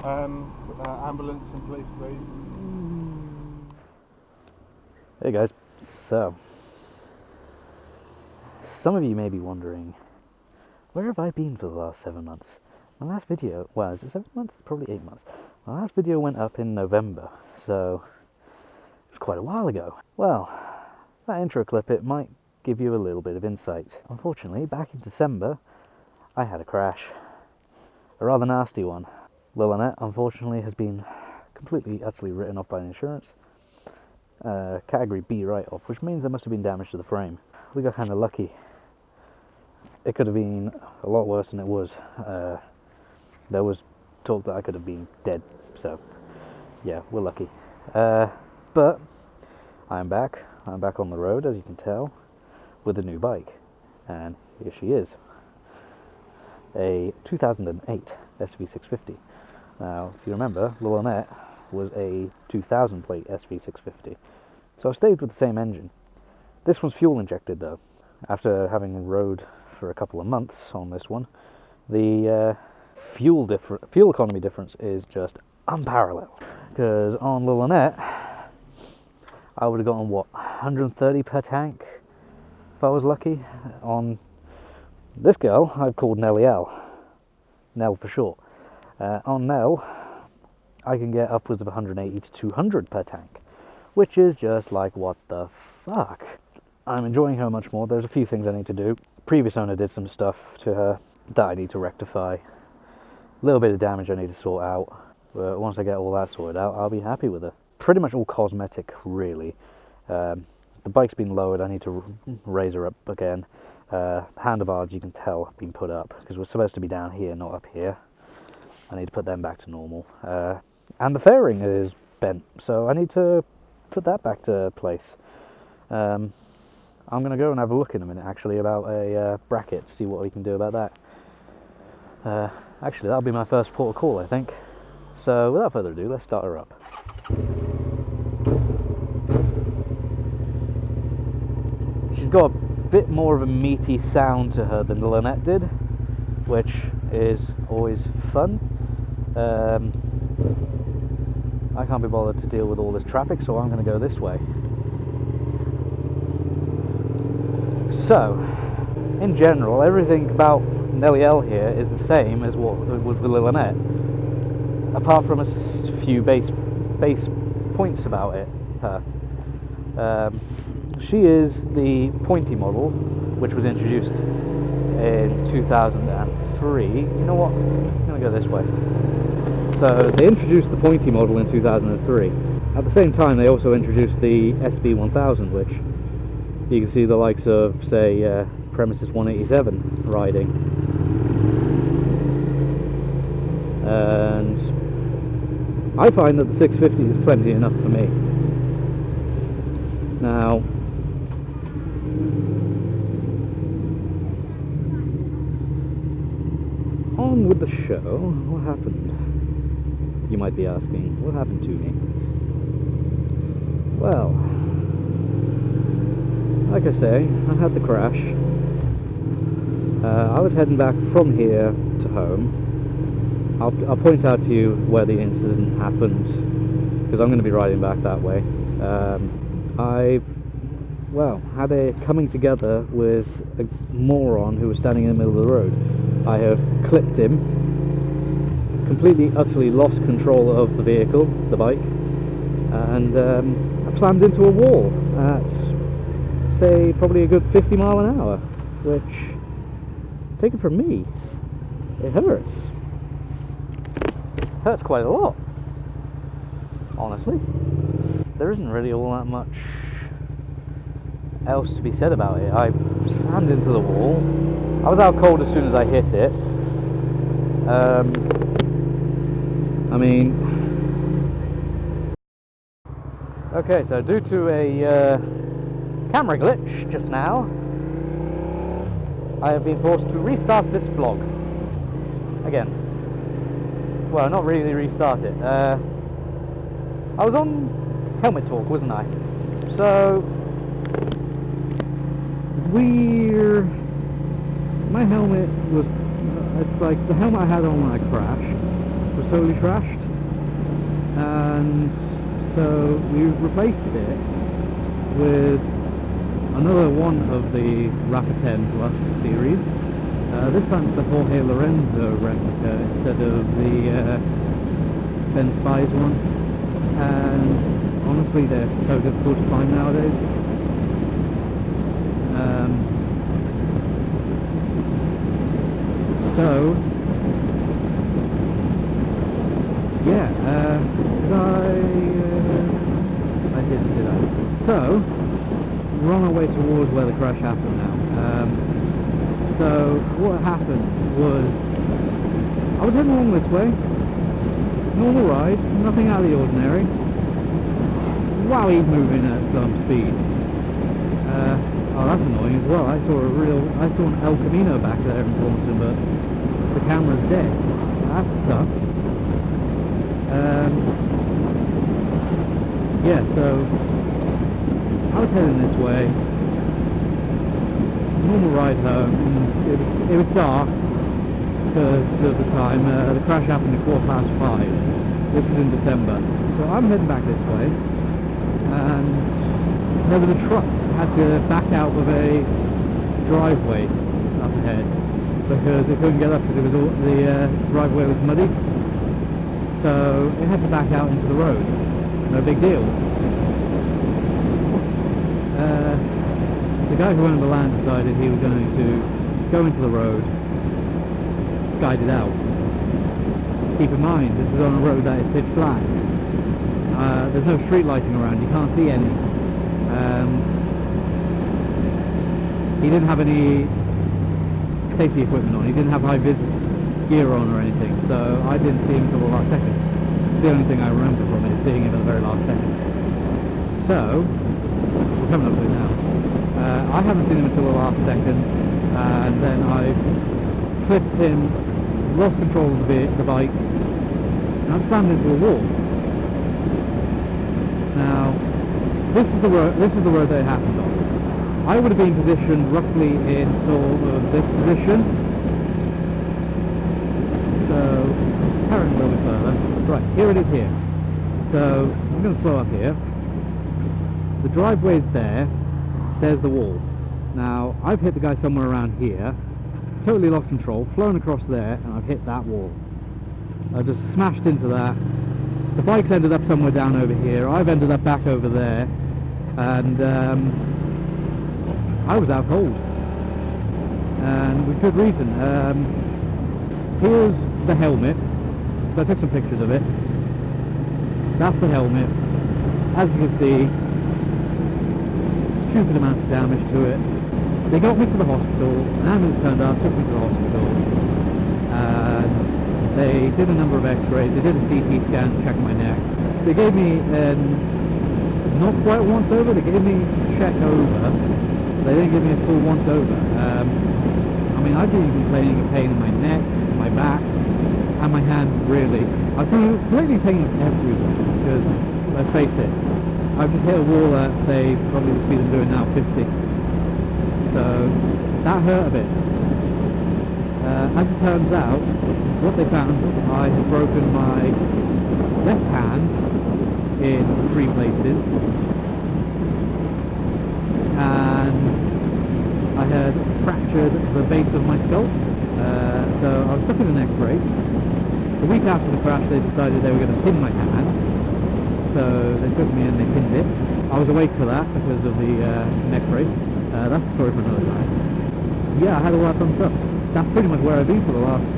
Ambulance in place, please. Hey guys, so some of you may be wondering, where have I been for the last 7 months? My last video, well, is it 7 months? Probably 8 months. My last video went up in November, so it was quite a while ago. Well, that intro clip, it might give you a little bit of insight. Unfortunately, back in December, I had a crash. A rather nasty one. Little Annette, unfortunately, has been completely, utterly written off by the insurance. Category B write-off, which means there must have been damage to the frame. We got kind of lucky. It could have been a lot worse than it was. There was talk that I could have been dead, so yeah, we're lucky. But I'm back on the road, as you can tell, with a new bike, and here she is, a 2008 SV650. Now, if you remember, Little Annette was a 2000 plate SV650, so I stayed with the same engine. This one's fuel injected though. After having rode for a couple of months on this one, the fuel economy difference is just unparalleled. Because on Little Annette, I would have gotten what, 130 per tank if I was lucky. On this girl, I've called Nelly L, Nell for short. On Nell, I can get upwards of 180 to 200 per tank, which is just like, what the fuck. I'm enjoying her much more. There's a few things I need to do. Previous owner did some stuff to her that I need to rectify. A little bit of damage I need to sort out. But once I get all that sorted out, I'll be happy with her. Pretty much all cosmetic, really. The bike's been lowered. I need to raise her up again. Handlebars, you can tell, have been put up because we're supposed to be down here, not up here. I need to put them back to normal. And the fairing is bent, so I need to put that back to place. I'm going to go and have a look in a minute, actually, about a bracket to see what we can do about that. Actually, that'll be my first port of call, I think. So, without further ado, let's start her up. She's got a bit more of a meaty sound to her than the Lynette did, which is always fun. I can't be bothered to deal with all this traffic, so I'm going to go this way. So, in general, everything about Nelly L here is the same as what it was with Lil Annette, apart from a few base points about it. She is the pointy model, which was introduced in 2003. You know what? I'm going to go this way. So they introduced the pointy model in 2003. At the same time, they also introduced the SV1000, which you can see the likes of, say, Premises 187 riding. And I find that the 650 is plenty enough for me. Now, on with the show. What happened? You might be asking, what happened to me? Well, like I say, I had the crash. I was heading back from here to home. I'll point out to you where the incident happened, because I'm going to be riding back that way. I've, well, had a coming together with a moron who was standing in the middle of the road. I have clipped him, completely, utterly lost control of the vehicle, the bike, and I've slammed into a wall at, say, probably a good 50 mile an hour, which, take it from me, it hurts. Hurts quite a lot, honestly. There isn't really all that much else to be said about it. I slammed into the wall. I was out cold as soon as I hit it. I mean, okay, so due to a camera glitch just now, I have been forced to restart this vlog again. Well, not really restart it. I was on helmet talk, wasn't I? So my helmet was, it's like the helmet I had on when I crashed was totally trashed, and so we replaced it with another one of the Rafa 10 Plus series. This time it's the Jorge Lorenzo replica instead of the Ben Spies one, and honestly they're so difficult to find nowadays. So yeah, I didn't, did I? So we're on our way towards where the crash happened now. So what happened was I was heading along this way, normal ride, nothing out of the ordinary. Wow, he's moving at some speed. Oh, that's annoying as well. I saw an El Camino back there in Thornton, but the camera's dead. That sucks. Yeah, so I was heading this way, normal ride home, and it was dark because of the time. The crash happened at 5:15. This is in December, so I'm heading back this way, and there was a truck that had to back out of a driveway up ahead because it couldn't get up because the driveway was muddy, so it had to back out into the road. No big deal. The guy who owned the land decided he was going to go into the road, guide it out. Keep in mind, this is on a road that is pitch black. There's no street lighting around, you can't see any. And he didn't have any safety equipment on, he didn't have high-vis gear on or anything, so I didn't see him until the last second. It's the only thing I remember from it, is seeing him at the very last second. So, we're coming up to it now. I haven't seen him until the last second, and then I clipped him, lost control of the bike, and I've slammed into a wall. Now, this is the road that it happened on. I would have been positioned roughly in sort of this position. So, carrying a little bit further. Right, here it is here. So, I'm going to slow up here. The driveway's there. There's the wall. Now, I've hit the guy somewhere around here, totally lost control, flown across there, and I've hit that wall. I just smashed into that. The bike's ended up somewhere down over here. I've ended up back over there, and I was out cold. And with good reason. Here's the helmet, because I took some pictures of it. That's the helmet. As you can see, stupid amounts of damage to it. They got me to the hospital, an ambulance turned up, took me to the hospital, and they did a number of x-rays, they did a CT scan to check my neck. They gave me not quite a once over, they gave me a check over, they didn't give me a full once over. I mean, I've been complaining of pain in my neck, my back, and my hand, really. I was completely pain everywhere, because, let's face it, I've just hit a wall at, say, probably the speed I'm doing now, 50. So, that hurt a bit. As it turns out, what they found, I had broken my left hand in 3 places, and I had fractured the base of my skull. So I was stuck in a neck brace. The week after the crash, they decided they were going to pin my hand. So they took me and they pinned it. I was awake for that because of the neck brace. That's a story for another time. Yeah, I had all that thumbs up. That's pretty much where I've been for the last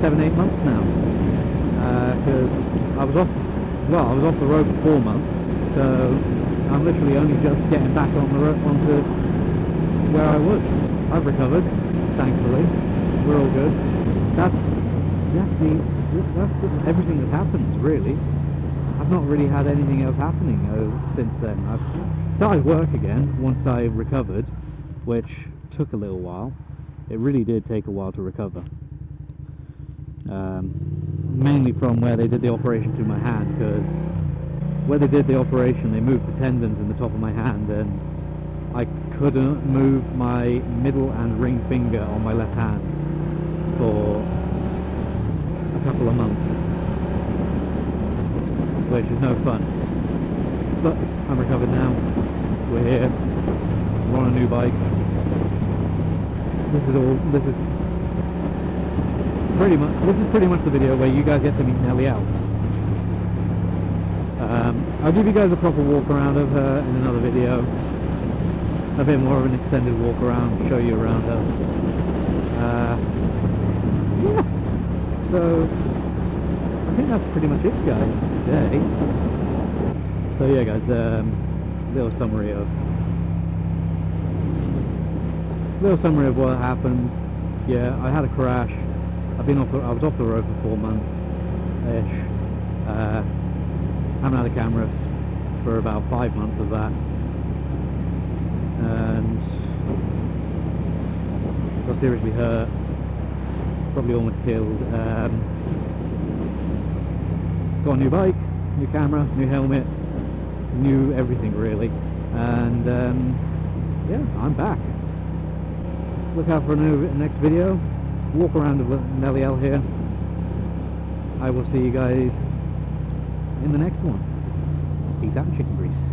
7-8 months now. Because I was off the road for 4 months. So I'm literally only just getting back on the road onto where I was. I've recovered, thankfully. We're all good. That's everything that's happened, really. I've not really had anything else happening since then. I've started work again once I recovered, which took a little while. It really did take a while to recover. Mainly from where they did the operation to my hand, because where they did the operation, they moved the tendons in the top of my hand, and I couldn't move my middle and ring finger on my left hand for a couple of months, which is no fun. But I'm recovered now. We're here. We're on a new bike. This is pretty much the video where you guys get to meet Nellie L. I'll give you guys a proper walk around of her in another video. A bit more of an extended walk around, show you around her. Yeah. So I think that's pretty much it, guys, for today. So yeah, guys, little summary of what happened. Yeah, I had a crash. I was off the road for 4 months ish. Haven't had a camera for about 5 months of that, and got seriously hurt. Probably almost killed. Got a new bike, new camera, new helmet, new everything really, and yeah, I'm back. Look out for a next video. Walk around with Nellie L here. I will see you guys in the next one. Peace out and chicken grease.